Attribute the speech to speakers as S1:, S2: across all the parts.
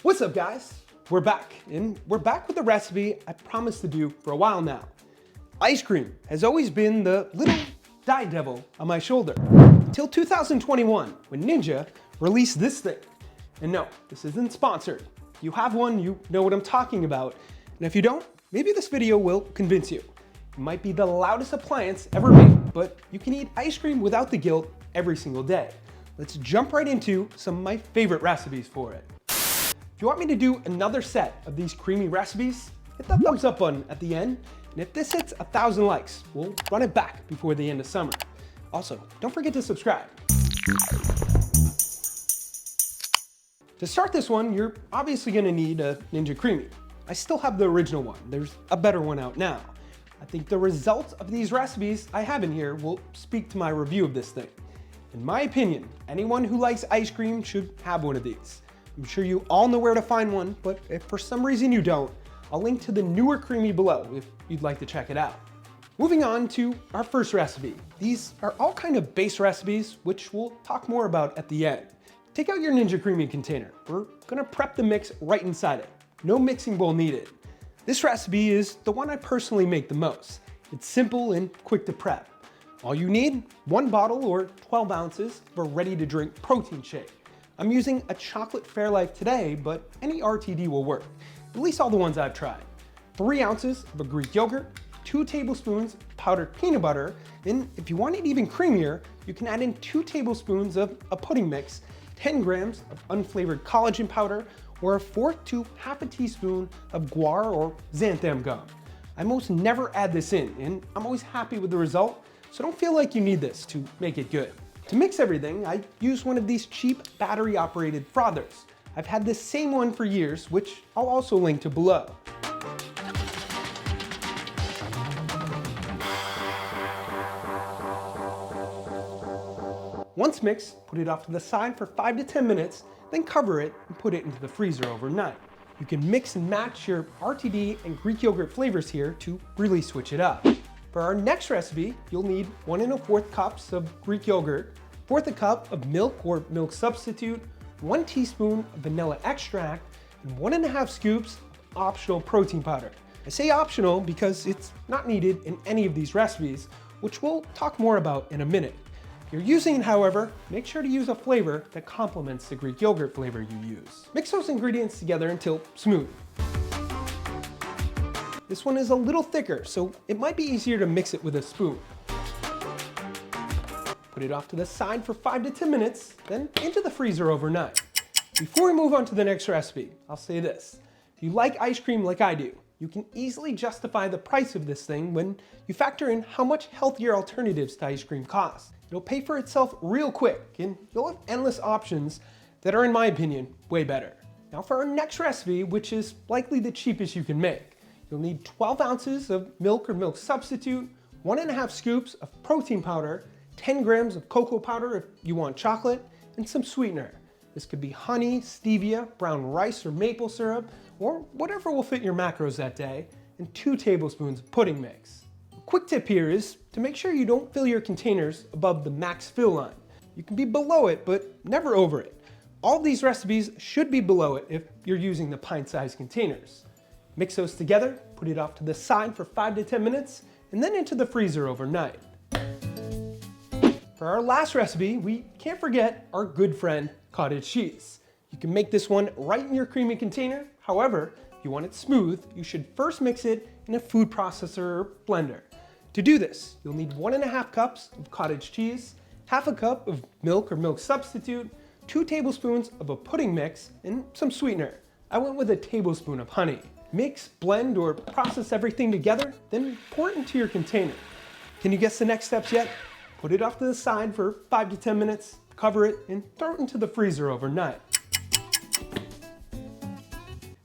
S1: What's up, guys? We're back, and we're back with a recipe I promised to do for a while now. Ice cream has always been the little dye devil on my shoulder, until 2021, when Ninja released this thing. And no, this isn't sponsored. If you have one, you know what I'm talking about. And if you don't, maybe this video will convince you. It might be the loudest appliance ever made, but you can eat ice cream without the guilt every single day. Let's jump right into some of my favorite recipes for it. If you want me to do another set of these creamy recipes, hit that thumbs up button at the end. And if this hits 1,000 likes, we'll run it back before the end of summer. Also, don't forget to subscribe. To start this one, you're obviously gonna need a Ninja Creami. I still have the original one. There's a better one out now. I think the results of these recipes I have in here will speak to my review of this thing. In my opinion, anyone who likes ice cream should have one of these. I'm sure you all know where to find one, but if for some reason you don't, I'll link to the newer Creami below if you'd like to check it out. Moving on to our first recipe. These are all kind of base recipes, which we'll talk more about at the end. Take out your Ninja Creami container. We're gonna prep the mix right inside it. No mixing bowl needed. This recipe is the one I personally make the most. It's simple and quick to prep. All you need, 1 bottle or 12 ounces of a ready-to-drink protein shake. I'm using a chocolate Fairlife today, but any RTD will work, at least all the ones I've tried. 3 ounces of a Greek yogurt, 2 tablespoons of powdered peanut butter, and if you want it even creamier, you can add in 2 tablespoons of a pudding mix, 10 grams of unflavored collagen powder, or 1/4 to 1/2 teaspoon of guar or xanthan gum. I most never add this in, and I'm always happy with the result, so don't feel like you need this to make it good. To mix everything, I use one of these cheap battery-operated frothers. I've had this same one for years, which I'll also link to below. Once mixed, put it off to the side for 5 to 10 minutes, then cover it and put it into the freezer overnight. You can mix and match your RTD and Greek yogurt flavors here to really switch it up. For our next recipe, you'll need 1 1/4 cups of Greek yogurt, 1/4 cup of milk or milk substitute, 1 teaspoon of vanilla extract, and 1 1/2 scoops of optional protein powder. I say optional because it's not needed in any of these recipes, which we'll talk more about in a minute. If you're using it, however, make sure to use a flavor that complements the Greek yogurt flavor you use. Mix those ingredients together until smooth. This one is a little thicker, so it might be easier to mix it with a spoon. Put it off to the side for 5 to 10 minutes, then into the freezer overnight. Before we move on to the next recipe, I'll say this. If you like ice cream like I do, you can easily justify the price of this thing when you factor in how much healthier alternatives to ice cream cost. It'll pay for itself real quick, and you'll have endless options that are, in my opinion, way better. Now for our next recipe, which is likely the cheapest you can make. You'll need 12 ounces of milk or milk substitute, 1 1/2 scoops of protein powder, 10 grams of cocoa powder if you want chocolate, and some sweetener. This could be honey, stevia, brown rice or maple syrup, or whatever will fit your macros that day, and 2 tablespoons of pudding mix. A quick tip here is to make sure you don't fill your containers above the max fill line. You can be below it, but never over it. All these recipes should be below it if you're using the pint-sized containers. Mix those together, put it off to the side for 5 to 10 minutes, and then into the freezer overnight. For our last recipe, we can't forget our good friend, cottage cheese. You can make this one right in your creamy container. However, if you want it smooth, you should first mix it in a food processor or blender. To do this, you'll need 1 1/2 cups of cottage cheese, 1/2 cup of milk or milk substitute, 2 tablespoons of a pudding mix, and some sweetener. I went with a tablespoon of honey. Mix, blend, or process everything together, then pour it into your container. Can you guess the next steps yet? Put it off to the side for 5 to 10 minutes, cover it, and throw it into the freezer overnight.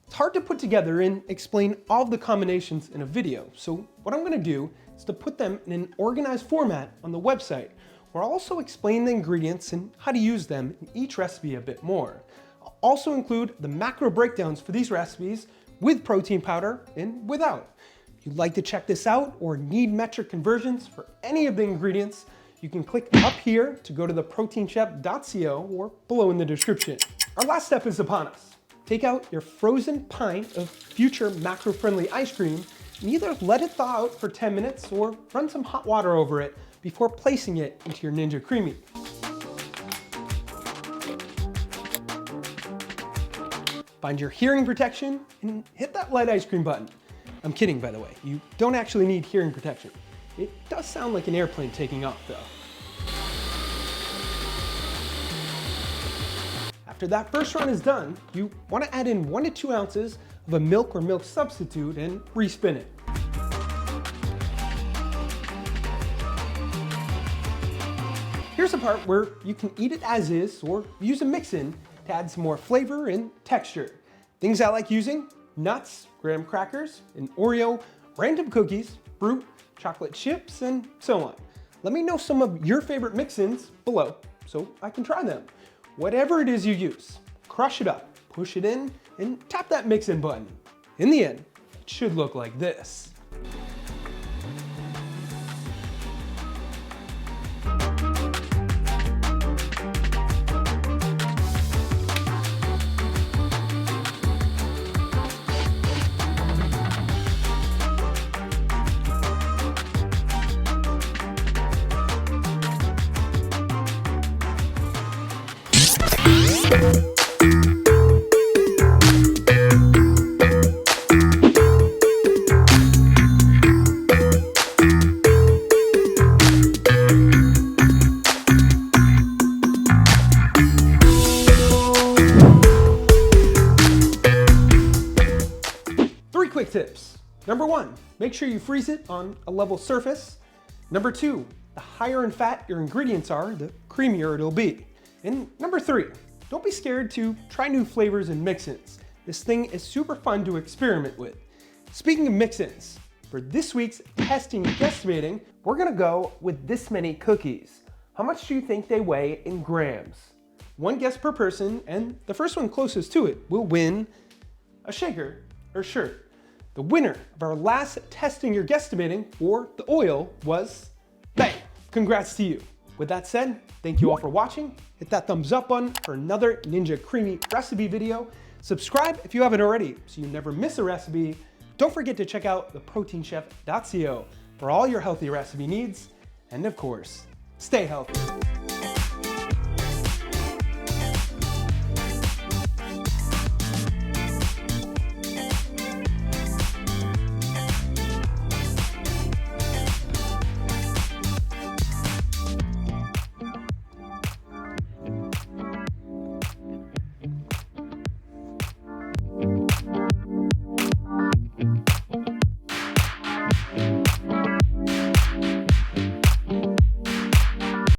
S1: It's hard to put together and explain all of the combinations in a video, so what I'm gonna do is to put them in an organized format on the website, where I'll also explain the ingredients and how to use them in each recipe a bit more. I'll also include the macro breakdowns for these recipes with protein powder and without. If you'd like to check this out or need metric conversions for any of the ingredients, you can click up here to go to theproteinchef.co or below in the description. Our last step is upon us. take out your frozen pint of future macro-friendly ice cream and either let it thaw out for 10 minutes or run some hot water over it before placing it into your Ninja Creami. Find your hearing protection and hit that light ice cream button. I'm kidding, by the way. You don't actually need hearing protection. It does sound like an airplane taking off, though. After that first run is done, you want to add in 1 to 2 ounces of a milk or milk substitute and respin it. Here's the part where you can eat it as is or use a mix-in to add some more flavor and texture. Things I like using: nuts, graham crackers, an Oreo, random cookies, fruit, chocolate chips, and so on. Let me know some of your favorite mix-ins below so I can try them. Whatever it is you use, crush it up, push it in, and tap that mix-in button. In the end, it should look like this. Quick tips. Number 1, make sure you freeze it on a level surface. Number 2, the higher in fat your ingredients are, the creamier it'll be. And number 3, don't be scared to try new flavors and mix-ins. This thing is super fun to experiment with. Speaking of mix-ins, for this week's testing and guesstimating, we're gonna go with this many cookies. How much do you think they weigh in grams? 1 guess per person, and the first one closest to it will win a shaker or shirt. The winner of our last testing or guesstimating for the oil was, bang, congrats to you. With that said, thank you all for watching. Hit that thumbs up button for another Ninja Creami recipe video. Subscribe if you haven't already so you never miss a recipe. Don't forget to check out theproteinchef.co for all your healthy recipe needs. And of course, stay healthy.